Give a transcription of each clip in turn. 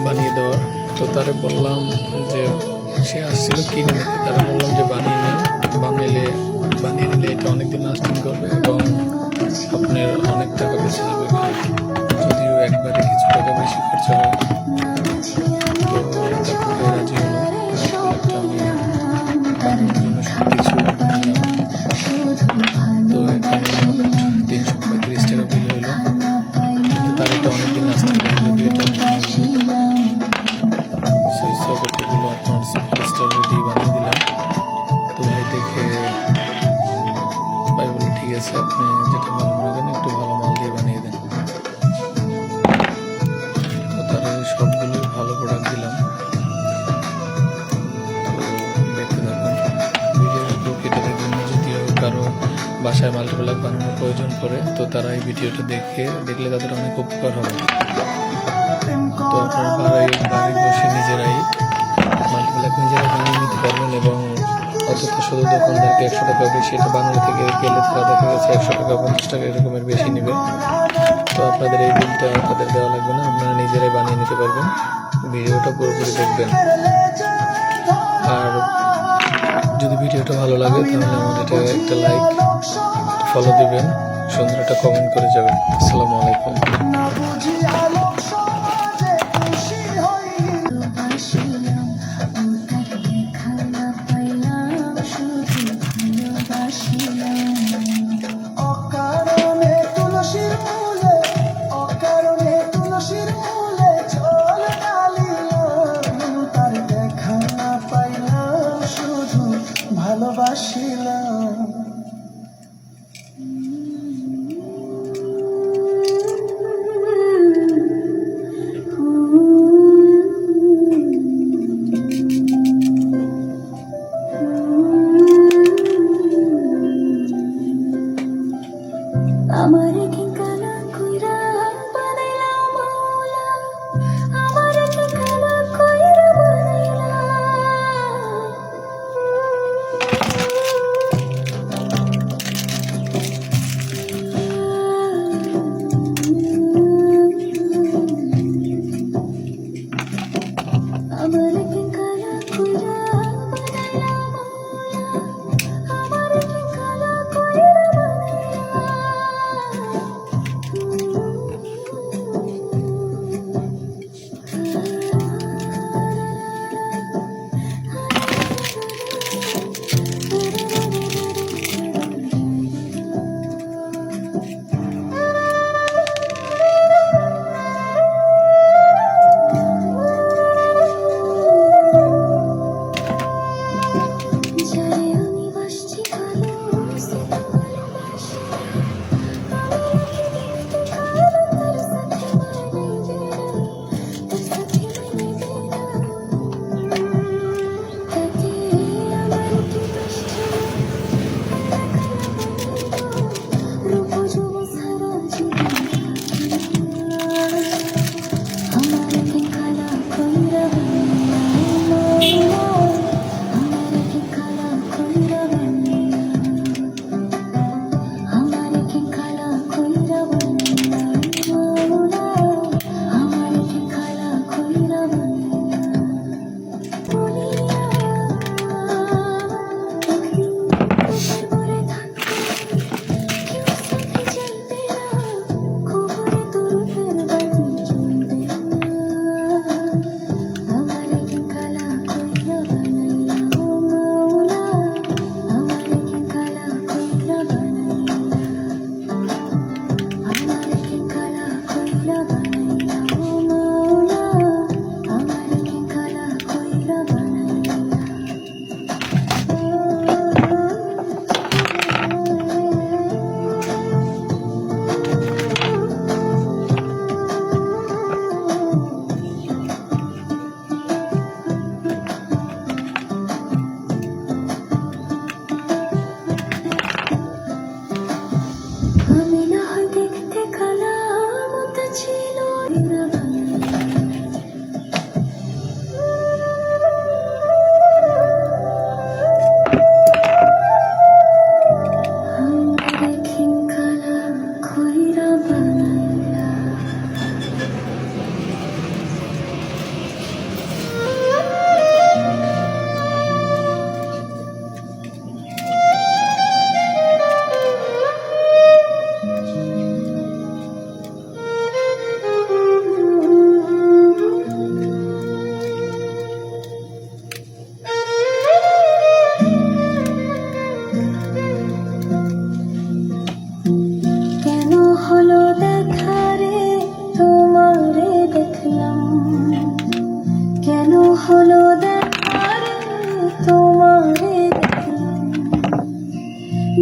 বানিয়ে দেওয়ার, তো তারে বললাম যে সে আসছিল কিনে নিতে, তারা বললাম যে বানিয়ে নিন, বানিয়ে নিলে এটা অনেকদিন লাস্টিং করবে এবং আপনার অনেক টাকা বেঁচে যাবে। যদিও একবারে কিছু টাকা বেশি খরচা হয়, তো তারপরে রাজি হলো। আমি বানানোর জন্য সব কিছু তো এখানে 335 টাকা বিল হইলো, কিন্তু তার এটা অনেকদিন লাস্টিং করে। যদি এটা সেই সকেটগুলো আপনার সিম্পল রেডি বানিয়ে দিলাম। তো ভাই দেখে ভাই বলে ঠিক আছে, আপনি যেটা ভালো মনে করেন একটু ভালো মাল দিয়ে বানিয়ে দেন। তো তারা সবগুলোই ভালো প্রোডাক্ট দিলাম। তো দেখতে থাকুন ভিডিওটা, কেটে দেখবেন। যদিও কারো বাসায় মাল্টিপ্লাগ বানানোর প্রয়োজন পড়ে, তো তারা এই ভিডিওটা দেখলে তাদের অনেক উপকার হবে। তো আপনারা বাড়ি বসে নিজেরাই মাল্টিপ্লাগ নিজেরাই বানিয়ে নিতে পারবেন এবং অন্তত শুধু দোকানদারকে 100 টাকা বেশি, এটা বানানো থেকে গেলে তারা দেখা গেছে 100 টাকা 50 টাকা এরকমের বেশি নেবে। তো আপনাদের এই বিলটা তাদের দেওয়া লাগবে না, আপনারা নিজেরাই বানিয়ে নিতে পারবেন। ভিডিওটা পুরোপুরি দেখবেন, আর যদি ভিডিওটা ভালো লাগে তাহলে আমাদের এটা একটা লাইক, ফলো দিবেন, সুন্দর একটা কমেন্ট করে যাবেন। আসসালামু আলাইকুম। ভালোবাসিলাম।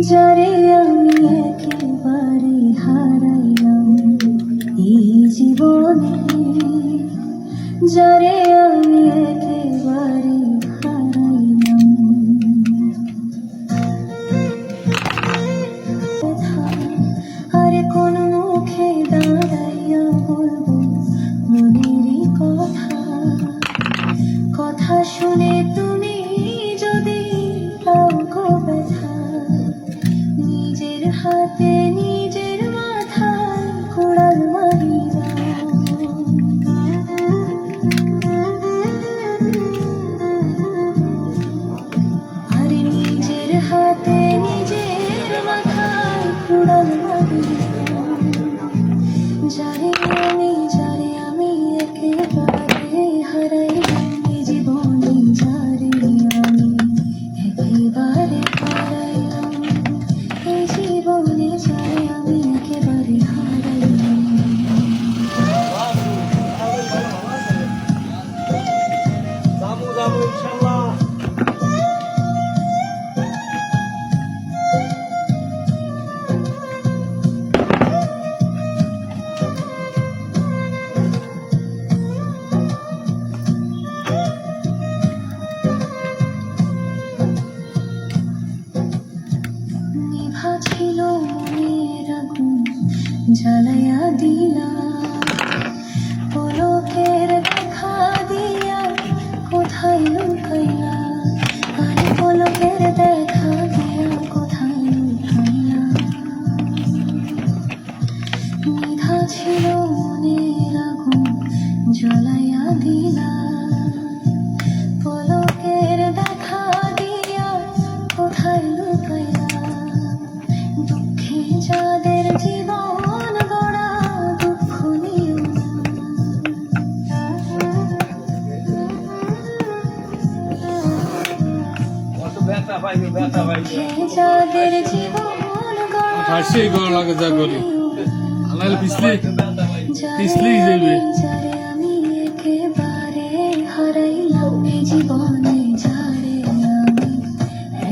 যারে আমি একেবারে হারাইলাম এই জীবনে, যারে আমি একেবারে হারাইলাম। আরে কোন মুখে দাঁড়াইয়া বলবো মনেরই কথা, কথা শুনে তুমি যদি পাও গো ব্যথা, নিজের হাতে নিজের মাথায় কুড়াল মারিয়া। আরে নিজের হাতে নিজের মাথায় কুড়াল মারিয়া। যারে আমি একেবারে হারাইলাম এই জীবনে, যারে আমি একেবারে হারাইলাম এই জীবনে, যারে আমি একেবারে হারাইলাম। নিভা ছিল মনের আগুন জ্বালাইয়া দিলা, পলকের দেখা দিয়া কোথায় লুকাইলা। আরে পলকের দেখা দিয়া কোথায় লুকাইলা। নিভা ছিল মনের আগুন জ্বালাইয়া দিলা, পলকের দেখা দিয়া কোথায় লুকাইলা। দুঃখে যাদের জীবন গড়া দুঃখ নিও না। দুঃখে যাদের জীবন গড়া হাসি গড় লাগে যা গলি আলাল পিছলি পিছলি যাবে। যারে আমি একেবারে হারাইলাম এই জীবনে, যারে আমি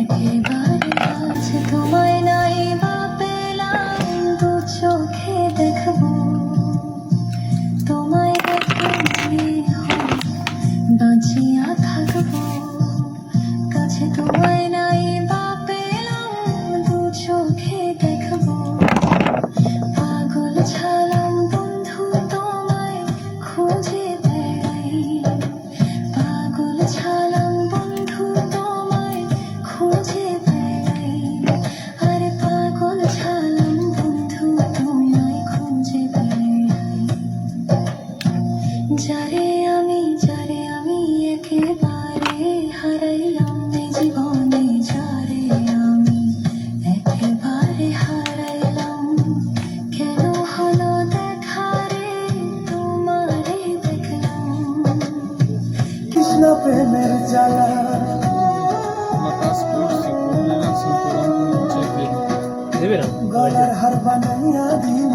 একেবারে আছে। তোমায় নাই বা পেলাম দু চোখে দেখবো, তোমায় দেখলে হয় বাঁচিয়া থাকবো কাছে। তোমায় নাই বা পেলাম দু চোখে দেখবো, পাগল ছালাম বন্ধু তোমায় খুঁজে বেড়াই। পাগল ছালাম বন্ধু তোমায় খুঁজে বেড়াই। আরে পাগল ছালাম বন্ধু তোমায় খুঁজে বেড়াই। যারে আমি একেবারে হারাইলাম এই জীবনে, যারে আমি একেবারে হারাইলাম। কেন হলো দেখা রে তোমারে দেখলাম। কৃষ্ণ প্রেমের জ্বালা দেবে না গলার হার বানাইয়া দিন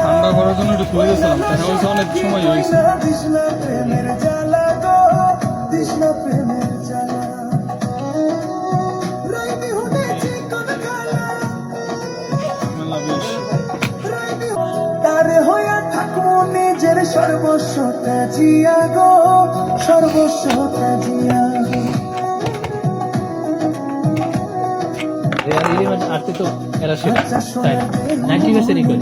ঠান্ডা করার জন্য একটু খুলে দিয়েছিলাম, দেখা হয়েছে অনেক সময় হয়েছে। কৃষ্ণ প্রেমের জ্বালা গো, কৃষ্ণ প্রেমের জ্বালা। রাইনি হুনেছি কোন খেলা, তারে হইয়া থাকবো নিজের সর্বস্ব ত্যাজিয়া গো, সর্বস্ব ত্যাজিয়া। আর তো এরা 90%